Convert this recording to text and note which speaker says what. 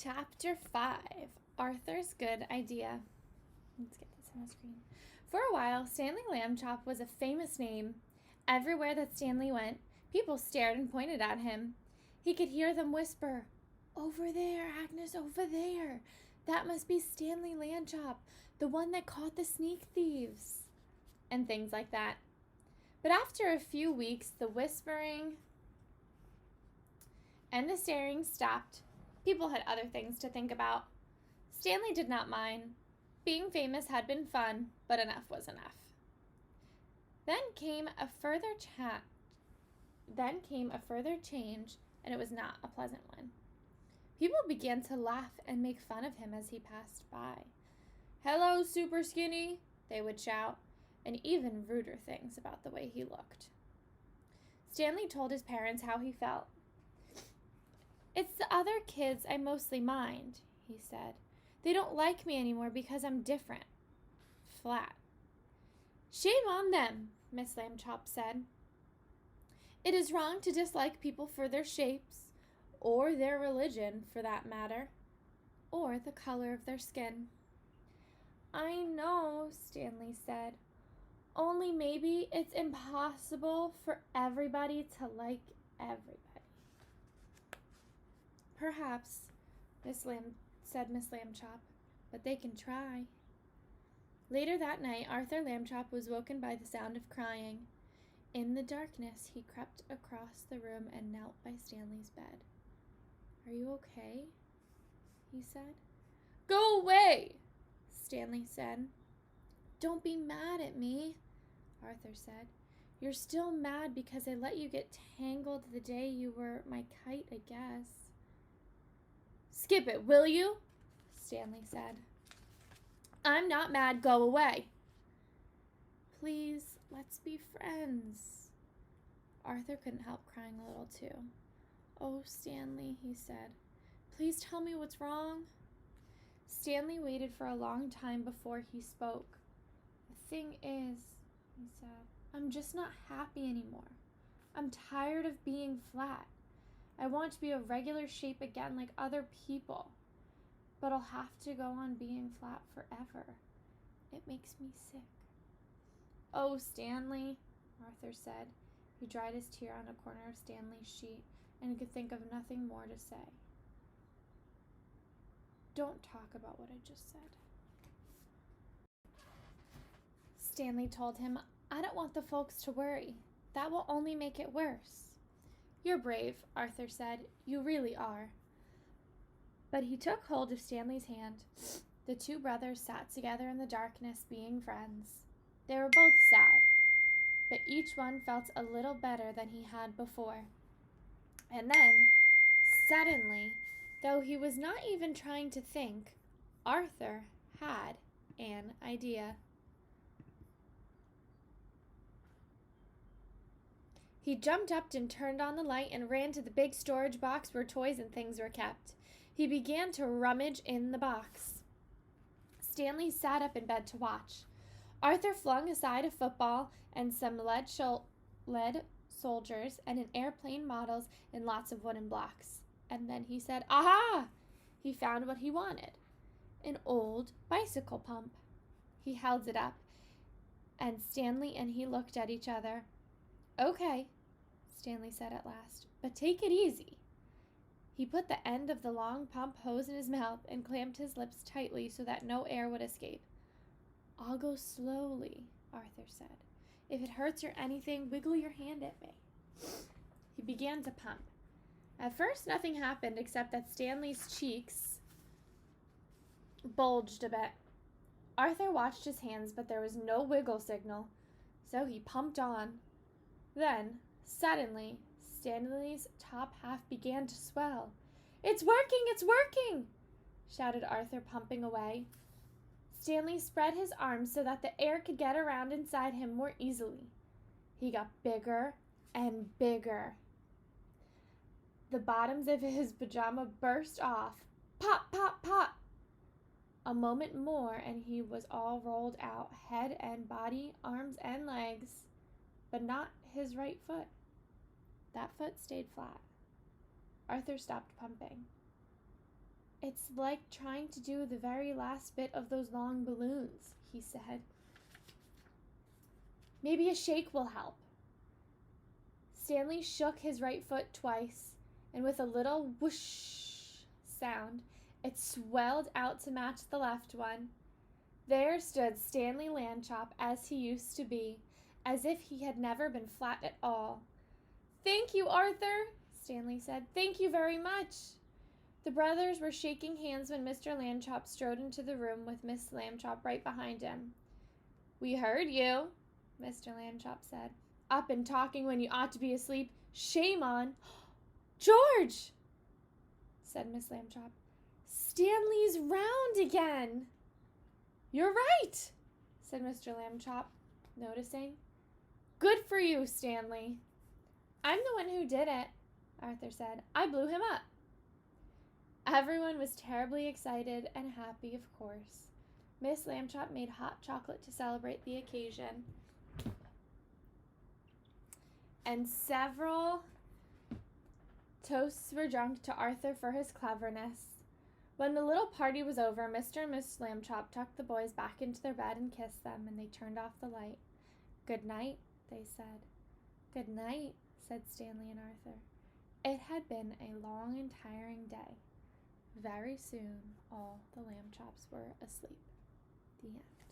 Speaker 1: Chapter 5, Arthur's Good Idea. Let's get this on the screen. For a while, Stanley Lambchop was a famous name. Everywhere that Stanley went, people stared and pointed at him. He could hear them whisper, "Over there, Agnes, over there. That must be Stanley Lambchop, the one that caught the sneak thieves," and things like that. But after a few weeks, the whispering and the staring stopped. People had other things to think about. Stanley did not mind. Being famous had been fun, but enough was enough. Then came a further change, and it was not a pleasant one. People began to laugh and make fun of him as he passed by. "Hello, super skinny," they would shout, and even ruder things about the way he looked. Stanley told his parents how he felt. "It's the other kids I mostly mind," he said. "They don't like me anymore because I'm different. Flat." "Shame on them," Miss Lambchop said. "It is wrong to dislike people for their shapes, or their religion, for that matter, or the color of their skin." "I know," Stanley said. "Only maybe it's impossible for everybody to like everybody." "Perhaps," said Miss Lambchop, "but they can try." Later that night, Arthur Lambchop was woken by the sound of crying. In the darkness, he crept across the room and knelt by Stanley's bed. "Are you okay?" he said. "Go away," Stanley said. "Don't be mad at me," Arthur said. "You're still mad because I let you get tangled the day you were my kite, I guess." "Skip it, will you?" Stanley said. "I'm not mad. Go away." "Please, let's be friends." Arthur couldn't help crying a little too. "Oh, Stanley," he said. "Please tell me what's wrong." Stanley waited for a long time before he spoke. "The thing is," he said, "I'm just not happy anymore. I'm tired of being flat. I want to be a regular shape again like other people. But I'll have to go on being flat forever. It makes me sick." "Oh, Stanley," Arthur said. He dried his tear on a corner of Stanley's sheet and could think of nothing more to say. "Don't talk about what I just said." Stanley told him, "I don't want the folks to worry. That will only make it worse." "You're brave," Arthur said. "You really are." But he took hold of Stanley's hand. The two brothers sat together in the darkness, being friends. They were both sad, but each one felt a little better than he had before. And then, suddenly, though he was not even trying to think, Arthur had an idea. He jumped up and turned on the light and ran to the big storage box where toys and things were kept. He began to rummage in the box. Stanley sat up in bed to watch. Arthur flung aside a football and some lead soldiers and an airplane models and lots of wooden blocks. And then he said, "Aha!" He found what he wanted. An old bicycle pump. He held it up, and Stanley and he looked at each other. "Okay," Stanley said at last, "but take it easy." He put the end of the long pump hose in his mouth and clamped his lips tightly so that no air would escape. "I'll go slowly," Arthur said. "If it hurts or anything, wiggle your hand at me." He began to pump. At first, nothing happened except that Stanley's cheeks bulged a bit. Arthur watched his hands, but there was no wiggle signal, so he pumped on. Then, suddenly, Stanley's top half began to swell. "It's working! It's working!" shouted Arthur, pumping away. Stanley spread his arms so that the air could get around inside him more easily. He got bigger and bigger. The bottoms of his pajama burst off. Pop, pop, pop! A moment more and he was all rolled out, head and body, arms and legs, but not his right foot. That foot stayed flat. Arthur stopped pumping. It's like trying to do the very last bit of those long balloons, he said. Maybe a shake will help. Stanley shook his right foot twice, and with a little whoosh sound, it swelled out to match the left one. There stood Stanley Lambchop as he used to be, as if he had never been flat at all. "Thank you, Arthur," Stanley said. "Thank you very much." The brothers were shaking hands when Mr. Lambchop strode into the room with Miss Lambchop right behind him. "We heard you," Mr. Lambchop said. "Up and talking when you ought to be asleep. Shame on—" "George!" said Miss Lambchop. "Stanley's round again." "You're right," said Mr. Lambchop, noticing. "Good for you, Stanley." "I'm the one who did it," Arthur said. "I blew him up." Everyone was terribly excited and happy, of course. Miss Lambchop made hot chocolate to celebrate the occasion, and several toasts were drunk to Arthur for his cleverness. When the little party was over, Mr. and Miss Lambchop tucked the boys back into their bed and kissed them, and they turned off the light. "Good night," they said. "Good night," said Stanley and Arthur. It had been a long and tiring day. Very soon, all the Lambchops were asleep. The end.